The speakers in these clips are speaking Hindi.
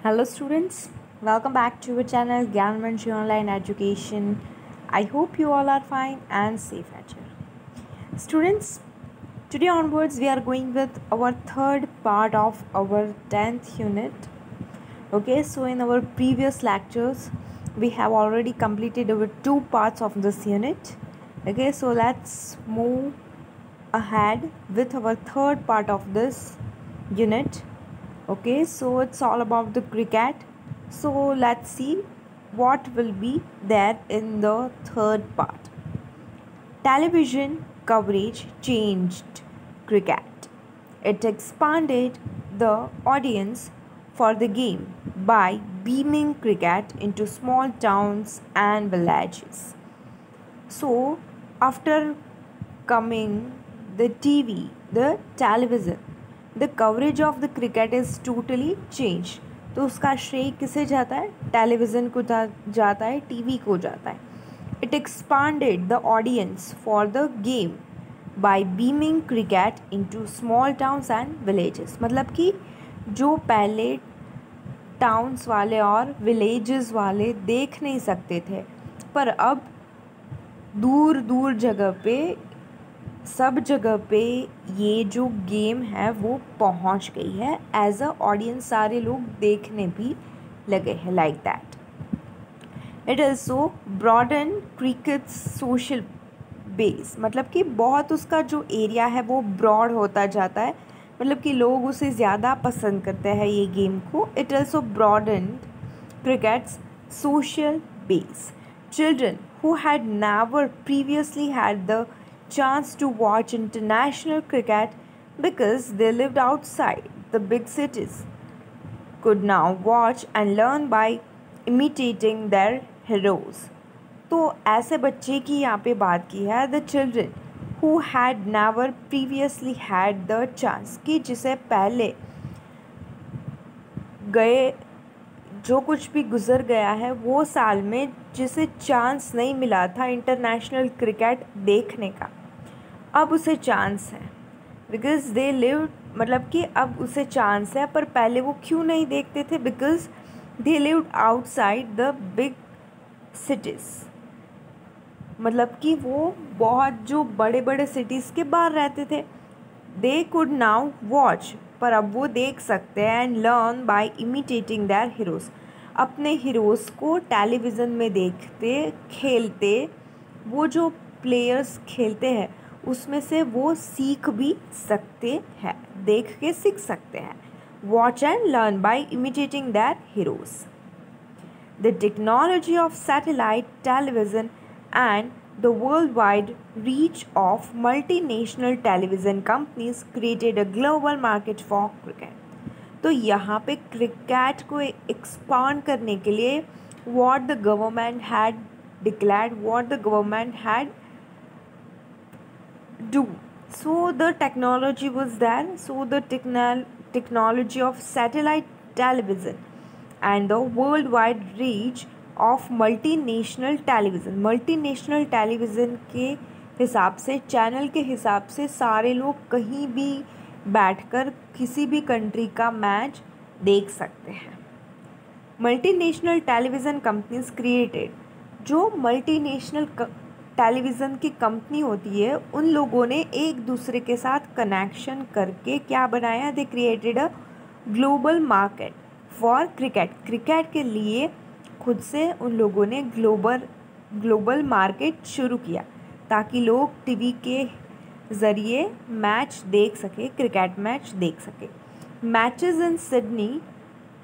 Hello students, welcome back to our channel Gyanvanshi Online Education. I hope you all are fine and safe at here. Students, today onwards we are going with our third part of our 10th unit. Okay, so in our previous lectures we have already completed our two parts of this unit. Okay, so let's move ahead with our third part of this unit. Okay, so it's all about the cricket. So let's see what will be there in the third part. Television coverage changed cricket. It expanded the audience for the game by beaming cricket into small towns and villages. So after coming the TV, the television, the coverage of the cricket is totally changed. तो उसका श्रेय किसे जाता है? टेलीविज़न को जाता है, टीवी को जाता है. It expanded the audience for the game by beaming cricket into small towns and villages. मतलब कि जो पहले टाउन्स वाले और विलेजेस वाले देख नहीं सकते थे, पर अब दूर दूर जगह पे, सब जगह पे ये जो गेम है वो पहुंच गई है. एज अ ऑडियंस सारे लोग देखने भी लगे हैं. Like that it also broaden cricket social base. मतलब कि बहुत उसका जो एरिया है वो ब्रॉड होता जाता है. मतलब कि लोग उसे ज़्यादा पसंद करते हैं ये गेम को. It also broaden cricket's social base. Children who had never previously had the chance to watch international cricket because they lived outside the big cities could now watch and learn by imitating their heroes. तो ऐसे बच्चे की यहाँ पे बात की है. The children who had never previously had the chance, कि जिसे पहले गए जो कुछ भी गुज़र गया है वो साल में जिसे चांस नहीं मिला था इंटरनेशनल क्रिकेट देखने का, अब उसे चांस है. बिकॉज दे लिव, मतलब कि अब उसे चांस है, पर पहले वो क्यों नहीं देखते थे? Because they lived outside the big cities. मतलब कि वो बहुत जो बड़े बड़े सिटीज़ के बाहर रहते थे. दे कुड नाउ वॉच, पर अब वो देख सकते हैं. And learn by imitating their heroes. अपने हीरोज़ को टेलीविज़न में देखते, खेलते, वो जो प्लेयर्स खेलते हैं उसमें से वो सीख भी सकते हैं, देख के सीख सकते हैं. Watch and learn by imitating their heroes. The technology of satellite television and the worldwide reach of multinational television companies created a global market for cricket. तो यहाँ पे क्रिकेट को एक्सपांड करने के लिए what the government had declared, what the government had do. So the technology was there. So the technology of satellite television and the worldwide reach of multinational television. Multinational television के हिसाब से, चैनल के हिसाब से सारे लोग कहीं भी बैठकर किसी भी कंट्री का मैच देख सकते हैं. Multinational television companies created. जो मल्टीनेशनल टेलीविज़न की कंपनी होती है उन लोगों ने एक दूसरे के साथ कनेक्शन करके क्या बनाया? They created a global market for cricket. Cricket के लिए खुद से उन लोगों ने ग्लोबल मार्केट शुरू किया ताकि लोग टीवी के ज़रिए मैच देख सके, क्रिकेट मैच देख सके. Matches in Sydney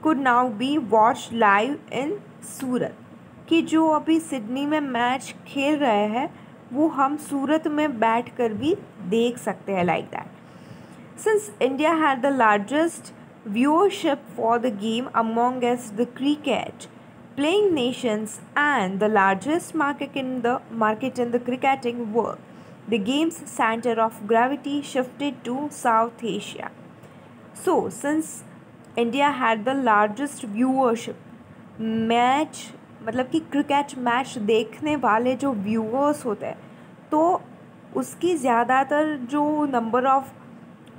could now be watch live in Surat. कि जो अभी सिडनी में मैच खेल रहे हैं वो हम सूरत में बैठकर भी देख सकते हैं. Like that. Since India had the largest viewership for the game amongst the cricket playing nations and the largest market in the cricketing world, the game's center of gravity shifted to South Asia. So since India had the largest viewership, match मतलब कि क्रिकेट मैच देखने वाले जो व्यूअर्स होते हैं तो उसकी ज़्यादातर जो नंबर ऑफ़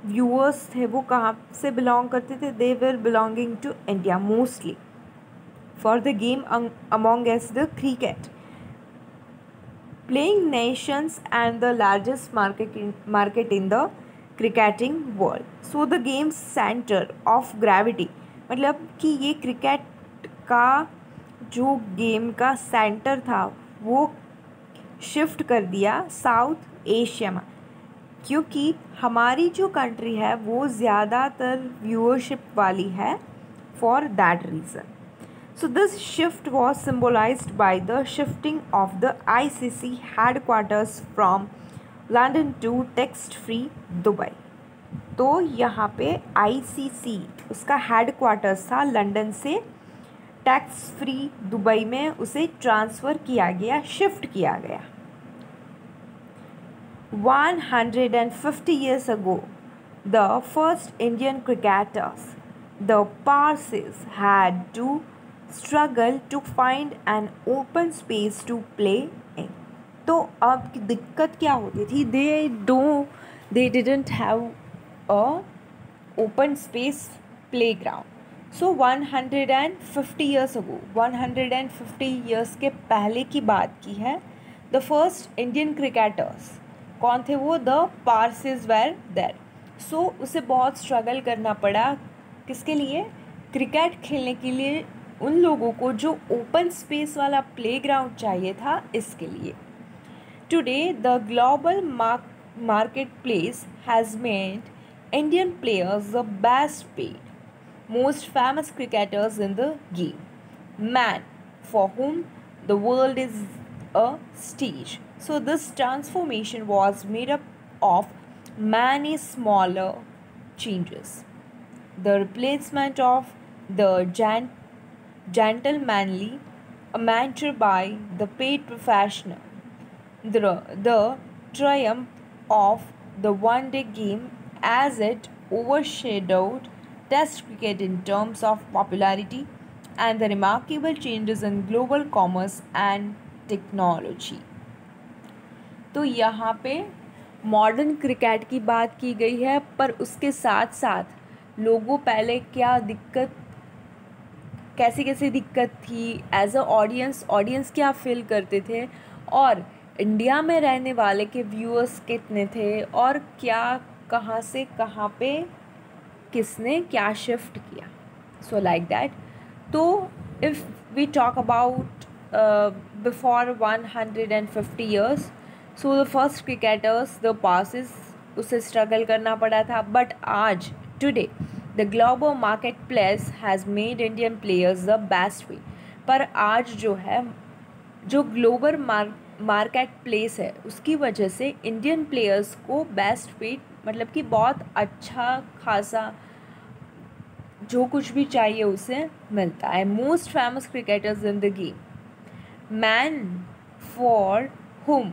व्यूअर्स थे वो कहाँ से बिलोंग करते थे? They were belonging to India mostly for the game amongst the cricket playing nations and the largest market in the cricketing world. So the game's center of gravity मतलब कि ये क्रिकेट का जो गेम का सेंटर था वो शिफ्ट कर दिया साउथ एशिया में, क्योंकि हमारी जो कंट्री है वो ज़्यादातर व्यूअरशिप वाली है for that reason. So this shift was symbolized by the shifting of the ICC headquarters from London to tax-free Dubai. तो यहाँ पे ICC उसका हेडक्वार्टर्स था लंदन से टैक्स फ्री दुबई में उसे ट्रांसफ़र किया गया, शिफ्ट किया गया. 150 years ago, the first Indian cricketers, the Parsis, had to struggle to find an open space to play in. तो अब दिक्कत क्या होती थी? They didn't have a open space playground. So 150 years ago, 150 years के पहले की बात की है. The first Indian cricketers कौन थे वो? The Parsis were there. So उसे बहुत स्ट्रगल करना पड़ा किसके लिए? क्रिकेट खेलने के लिए उन लोगों को जो ओपन स्पेस वाला प्लेग्राउंड चाहिए था इसके लिए. Today the global market place has made Indian players the best paid, most famous cricketers in the game, man for whom the world is a stage. So this transformation was made up of many smaller changes. The replacement of the gentlemanly amateur by the paid professional, the triumph of the one-day game as it overshadowed Test cricket in terms of popularity, and the remarkable changes in global commerce and technology. तो यहाँ पे मॉडर्न क्रिकेट की बात की गई है, पर उसके साथ साथ लोगों पहले क्या दिक्कत, कैसी दिक्कत थी एज अ ऑडियंस क्या फील करते थे, और इंडिया में रहने वाले के व्यूअर्स कितने थे, और क्या कहाँ से कहाँ पे किसने क्या शिफ्ट किया. So like that. तो if we talk about before 150 years, so the first cricketers the passes उसे स्ट्रगल करना पड़ा था. बट आज today the global market place has made Indian players the best way. पर आज जो है जो ग्लोबल मार्केट प्लेस है उसकी वजह से इंडियन प्लेयर्स को बेस्ट पे, मतलब कि बहुत अच्छा खासा जो कुछ भी चाहिए उसे मिलता है. Most famous cricketers in the game, man for whom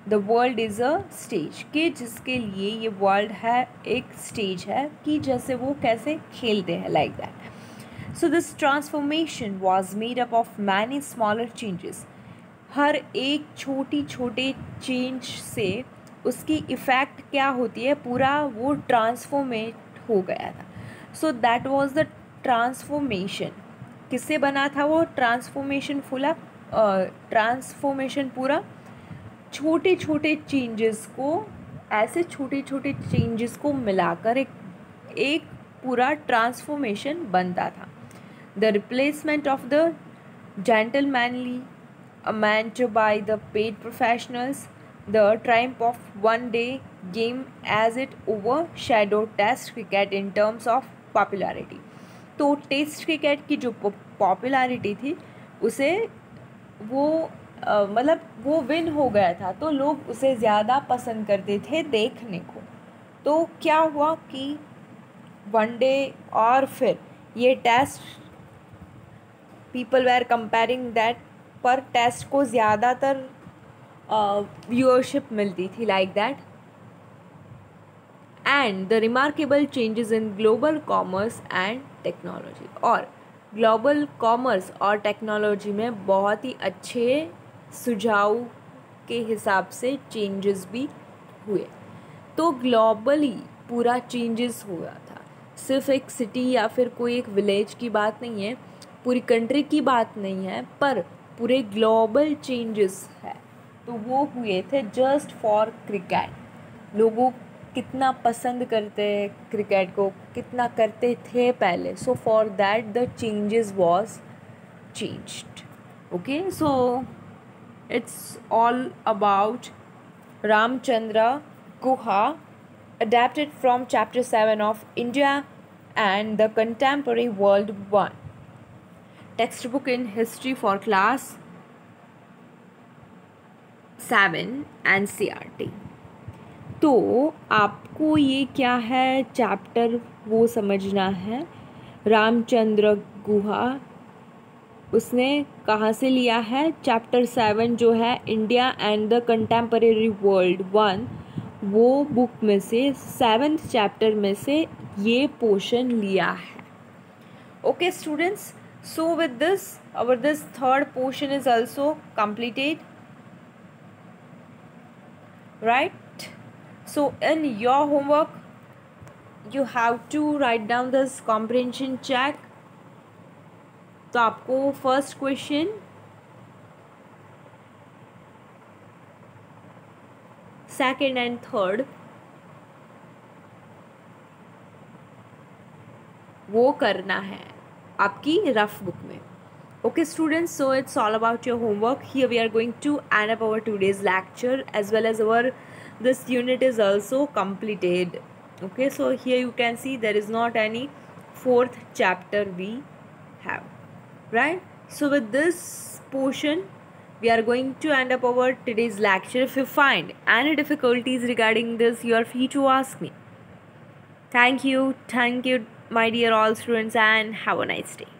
the world is a stage, कि जिसके लिए ये वर्ल्ड है एक स्टेज है, कि जैसे वो कैसे खेलते हैं, like that. So this transformation was made up of many smaller changes. हर एक छोटे चेंज से उसकी इफ़ेक्ट क्या होती है, पूरा वो ट्रांसफॉर्मेट हो गया था. So that was the transformation. किससे बना था वो ट्रांसफॉर्मेशन? ट्रांसफॉर्मेशन पूरा छोटे चेंजेस को, ऐसे छोटे चेंजेस को मिलाकर एक पूरा ट्रांसफॉर्मेशन बनता था. The replacement of the gentlemanly amateur by the paid professionals, the triumph of one-day game as it overshadowed Test cricket in terms of popularity. तो टेस्ट क्रिकेट की जो पॉपुलैरिटी थी उसे वो मतलब वो विन हो गया था, तो लोग उसे ज़्यादा पसंद करते थे देखने को. तो क्या हुआ कि वनडे और फिर ये test, people were comparing that, पर टेस्ट को ज़्यादातर व्यूअरशिप मिलती थी, like that. And the remarkable changes in global commerce and technology. और ग्लोबल कॉमर्स और टेक्नोलॉजी में बहुत ही अच्छे सुझाव के हिसाब से चेंजेस भी हुए. तो ग्लोबली पूरा चेंजेस हुआ था। सिर्फ एक सिटी या फिर कोई एक विलेज की बात नहीं है, पूरी कंट्री की बात नहीं है, पर पूरे ग्लोबल चेंजेस है। तो वो हुए थे जस्ट फॉर क्रिकेट। लोगों कितना पसंद करते हैं क्रिकेट को, कितना करते थे पहले, so for that the changes was changed. Okay, so it's all about Ramchandra Guha, adapted from chapter 7 of India and the Contemporary World 1, textbook in history for class 7 NCERT. तो आपको ये क्या है चैप्टर वो समझना है। रामचंद्र गुहा उसने कहाँ से लिया है, चैप्टर 7 जो है India and the contemporary world 1, वो बुक में से 7th चैप्टर में से ये पोर्शन लिया है। Okay students, so with this our this third portion is also completed, right? So in your homework you have to write down this comprehension check. तो आपको first question, second and third वो करना है आपकी रफ बुक में। Okay students, so it's all about your homework. Here we are going to end up our today's lecture as well as our this unit is also completed. Okay, so here you can see there is not any fourth chapter we have, right? So with this portion we are going to end up our today's lecture. If you find any difficulties regarding this, you are free to ask me. Thank you my dear all students, and have a nice day.